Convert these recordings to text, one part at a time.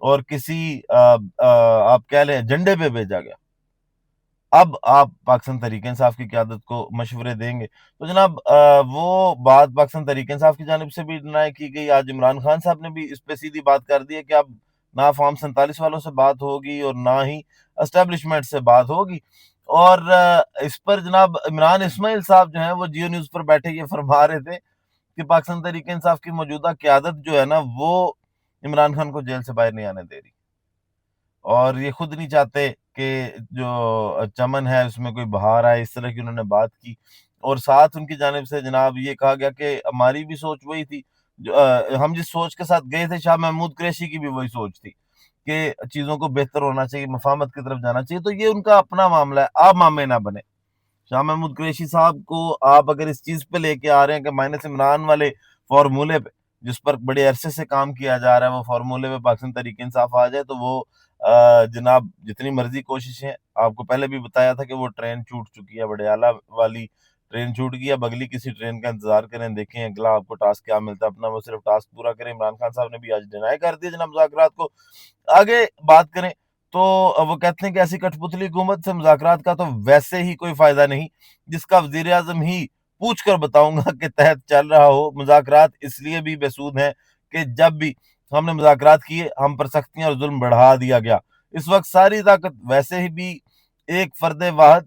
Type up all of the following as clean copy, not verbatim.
اور کسی آپ کہہ لیں ایجنڈے پہ بھیجا گیا، اب آپ پاکستان تحریک انصاف کی قیادت کو مشورے دیں گے؟ تو جناب وہ بات پاکستان تحریک انصاف کی جانب سے بھی ڈینائی کی گئی۔ آج عمران خان صاحب نے بھی اس پہ سیدھی بات کر دی ہے کہ اب نہ فارم 47 والوں سے بات ہوگی اور نہ ہی اسٹیبلشمنٹ سے بات ہوگی۔ اور اس پر جناب عمران اسماعیل صاحب جو ہیں وہ جیو نیوز پر بیٹھے یہ فرما رہے تھے کہ پاکستان تحریک انصاف کی موجودہ قیادت جو ہے نا وہ عمران خان کو جیل سے باہر نہیں آنے دے رہی، اور یہ خود نہیں چاہتے کہ جو چمن ہے اس میں کوئی بہار آئے، اس طرح کی انہوں نے بات کی۔ اور ساتھ ان کی جانب سے جناب یہ کہا گیا کہ ہماری بھی سوچ وہی تھی، جو ہم جس سوچ کے ساتھ گئے تھے، شاہ محمود قریشی کی بھی وہی سوچ تھی کہ چیزوں کو بہتر ہونا چاہیے، مفاہمت کی طرف جانا چاہیے۔ تو یہ ان کا اپنا معاملہ ہے، آپ مامے نہ بنے۔ شاہ محمود قریشی صاحب کو آپ اگر اس چیز پہ لے کے آ رہے ہیں کہ مائنس عمران والے فارمولے پہ، جس پر بڑے عرصے سے کام کیا جا رہا ہے، وہ فارمولے پہ پاکستان تحریک انصاف آ جائے، تو وہ جناب جتنی مرضی کوششیں، آپ کو پہلے بھی بتایا تھا کہ وہ ٹرین چھوٹ چکی ہے، بڑے اعلیٰ والی ٹرین چھوٹ گئی، اب اگلی کسی ٹرین کا انتظار کریں، دیکھیں اگلا آپ کو ٹاسک کیا ملتا ہے، اپنا وہ صرف ٹاسک پورا کریں۔ عمران خان صاحب نے بھی آج ڈینائی کر دیا جناب مذاکرات کو۔ آگے بات کریں تو وہ کہتے ہیں کہ ایسی کٹھ پتلی حکومت سے مذاکرات کا تو ویسے ہی کوئی فائدہ نہیں، جس کا وزیر اعظم ہی پوچھ کر بتاؤں گا کہ تحت چل رہا ہو۔ مذاکرات اس لیے بھی بے سود ہیں کہ جب بھی ہم نے مذاکرات کیے، ہم پر سختیاں اور ظلم بڑھا دیا گیا۔ اس وقت ساری طاقت ویسے ہی بھی ایک فرد واحد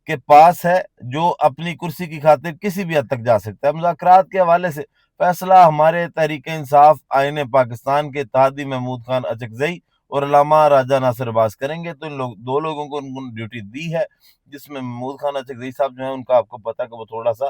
کے پاس ہے جو اپنی کرسی کی خاطر کسی بھی حد تک جا سکتا ہے۔ مذاکرات کے حوالے سے فیصلہ ہمارے تحریک انصاف آئین پاکستان کے اتحادی محمود خان اچکزئی اور علامہ راجہ ناصر عباس کریں گے۔ تو ان دو لوگوں کو ان ڈیوٹی دی ہے، جس میں محمود خان اچکزئی صاحب جو ہیں ان کا آپ کو پتا کہ وہ تھوڑا سا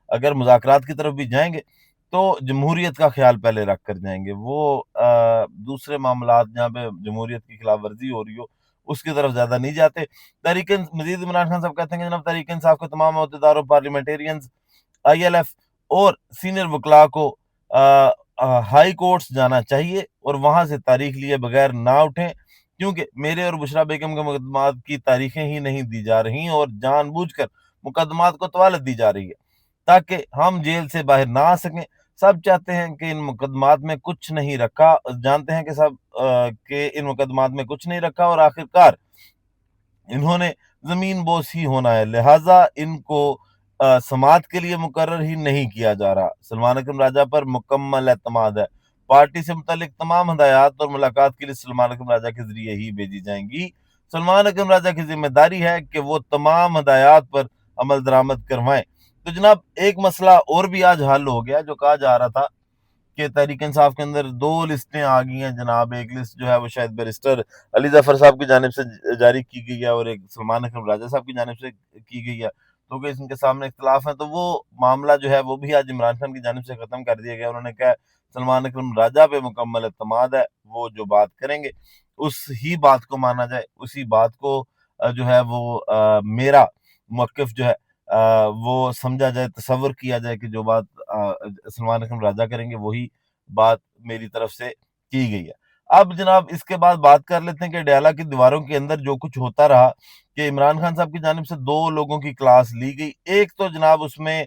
اگر مذاکرات کی طرف بھی جائیں گے تو جمہوریت کا خیال پہلے رکھ کر جائیں گے، وہ دوسرے معاملات جہاں پہ جمہوریت کی خلاف ورزی ہو رہی ہو اس کی طرف زیادہ نہیں جاتے۔ مزید عمران خان صاحب کہتے ہیں کہ جناب تحریک انصاف کے تمام عہدیداروں، پارلیمنٹیرینز، آئی ایل ایف اور سینئر وکلاء کو ہائی کورٹس جانا چاہیے اور وہاں سے تاریخ لیے بغیر نہ اٹھیں، کیونکہ میرے اور بشرا بیگم کے مقدمات کی تاریخیں ہی نہیں دی جا رہی اور جان بوجھ کر مقدمات کو طوالت دی جا رہی ہے تاکہ ہم جیل سے باہر نہ آ سکیں۔ سب چاہتے ہیں کہ ان مقدمات میں کچھ نہیں رکھا، جانتے ہیں کہ کہ ان مقدمات میں کچھ نہیں رکھا اور آخرکار انہوں نے زمین بوس ہی ہونا ہے، لہٰذا ان کو سماعت کے لیے مقرر ہی نہیں کیا جا رہا۔ سلمان اکرم راجہ پر مکمل اعتماد ہے، پارٹی سے متعلق تمام ہدایات اور ملاقات کے لیے سلمان اکرم راجہ کے ذریعے ہی بھیجی جائیں گی۔ سلمان اکرم راجہ کی ذمہ داری ہے کہ وہ تمام ہدایات پر عمل درآمد کروائیں۔ تو جناب ایک مسئلہ اور بھی آج حل ہو گیا، جو کہا جا رہا تھا کہ تحریک انصاف کے اندر دو لسٹیں آ گئی ہیں جناب، ایک لسٹ جو ہے وہ شاید بیرسٹر علی ظفر صاحب کی جانب سے جاری کی گئی ہے اور ایک سلمان اکرم راجہ صاحب کی جانب سے کی گئی ہے، تو کہ ان کے سامنے اختلاف ہیں، تو وہ معاملہ جو ہے وہ بھی آج عمران خان کی جانب سے ختم کر دیا گیا۔ انہوں نے کہا سلمان اکرم راجہ پہ مکمل اعتماد ہے، وہ جو بات کریں گے اس ہی بات کو مانا جائے، اسی بات کو جو ہے وہ میرا موقف جو ہے وہ سمجھا جائے، تصور کیا جائے کہ جو بات سلمان اکرم راجہ کریں گے وہی بات میری طرف سے کی گئی ہے۔ اب جناب اس کے بعد بات کر لیتے ہیں کہ اڈیالہ کی دیواروں کے اندر جو کچھ ہوتا رہا، کہ عمران خان صاحب کی جانب سے دو لوگوں کی کلاس لی گئی۔ ایک تو جناب اس میں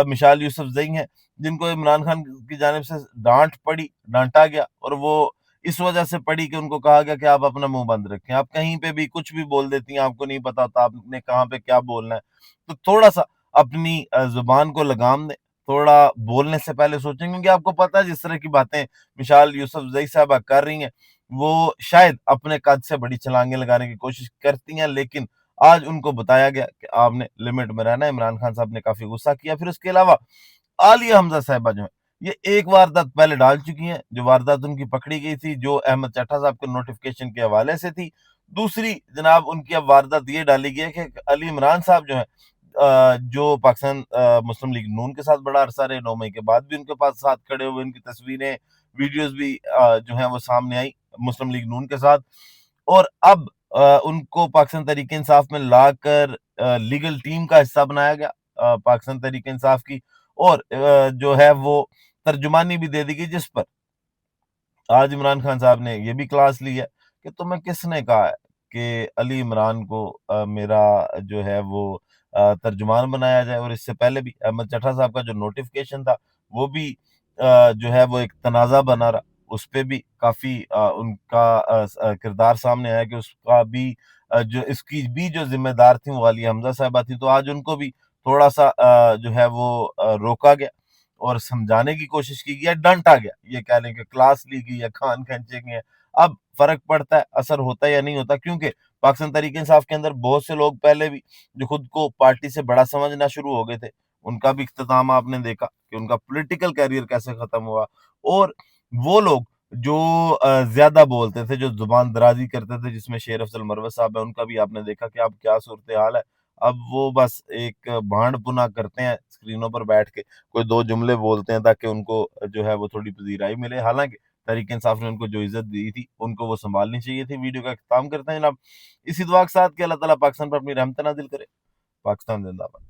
مشال یوسف زئی ہیں، جن کو عمران خان کی جانب سے ڈانٹا گیا، اور وہ اس وجہ سے پڑی کہ ان کو کہا گیا کہ آپ اپنا منہ بند رکھیں، آپ کہیں پہ بھی کچھ بھی بول دیتی ہیں، آپ کو نہیں پتا ہوتا آپ نے کہاں پہ کیا بولنا ہے، تو تھوڑا سا اپنی زبان کو لگام دیں، تھوڑا بولنے سے پہلے سوچیں، کیونکہ آپ کو پتا ہے جس طرح کی باتیں مشال یوسف زئی صاحبہ کر رہی ہیں وہ شاید اپنے قد سے بڑی چھلانگیں لگانے کی کوشش کرتی ہیں، لیکن آج ان کو بتایا گیا کہ آپ نے لمٹ میں رہنا ہے۔ عمران خان صاحب نے کافی غصہ کیا۔ پھر اس کے علاوہ عالیہ حمزہ صاحبہ جو ہیں یہ ایک واردات پہلے ڈال چکی ہیں، جو واردات ان کی پکڑی گئی تھی جو احمد چٹھا صاحب کے نوٹیفکیشن کے حوالے سے تھی۔ دوسری جناب ان کی اب واردات یہ ڈالی گئی ہے کہ علی عمران صاحب جو ہیں جو پاکستان مسلم لیگ نون کے ساتھ بڑا عرصہ رہے، 9 مئی کے بعد بھی ان کے پاس ساتھ کھڑے ہوئے، ان کی تصویریں ویڈیوز بھی جو ہیں وہ سامنے آئی مسلم لیگ نون کے ساتھ، اور اب ان کو پاکستان تحریک انصاف میں لا کر لیگل ٹیم کا حصہ بنایا گیا پاکستان تحریک انصاف کی، اور جو ہے وہ ترجمانی بھی دے دی گئی، جس پر آج عمران خان صاحب نے یہ بھی کلاس لی ہے کہ تمہیں کس نے کہا ہے کہ علی عمران کو میرا جو ہے وہ ترجمان بنایا جائے، اور اس سے پہلے بھی احمد چٹھا صاحب کا جو نوٹیفکیشن تھا وہ بھی جو ہے وہ ایک تنازع بنا رہا۔ اس پہ بھی کافی ان کا کردار سامنے آیا کہ اس کا بھی جو اس کی بھی جو ذمہ دار تھیں وہ عالیہ حمزہ صاحبہ تھیں، تو آج ان کو بھی تھوڑا سا جو ہے وہ روکا گیا اور سمجھانے کی کوشش کی گئی، ڈانٹا گیا، یہ کہہ لیں کہ کلاس لی گئی یا کان کھینچے گئے ہیں۔ اب فرق پڑتا ہے، اثر ہوتا ہے یا نہیں ہوتا، کیونکہ پاکستان تحریک انصاف کے اندر بہت سے لوگ پہلے بھی جو خود کو پارٹی سے بڑا سمجھنا شروع ہو گئے تھے، ان کا بھی اختتام آپ نے دیکھا کہ ان کا پولیٹیکل کیریئر کیسے ختم ہوا، اور وہ لوگ جو زیادہ بولتے تھے، جو زبان درازی کرتے تھے، جس میں شیر افضل مروت صاحب ہے، ان کا بھی آپ نے دیکھا کہ اب کیا صورتحال ہے۔ اب وہ بس ایک بھانڈ پنا کرتے ہیں اسکرینوں پر بیٹھ کے، کوئی دو جملے بولتے ہیں تاکہ ان کو جو ہے وہ تھوڑی پذیرائی ملے، حالانکہ تحریک انصاف نے ان کو جو عزت دی تھی ان کو وہ سنبھالنی چاہیے تھی۔ ویڈیو کا اختتام کرتے ہیں جناب اسی دعا کے ساتھ کہ اللہ تعالیٰ پاکستان پر اپنی رحمت نازل کرے۔ پاکستان زندہ باد۔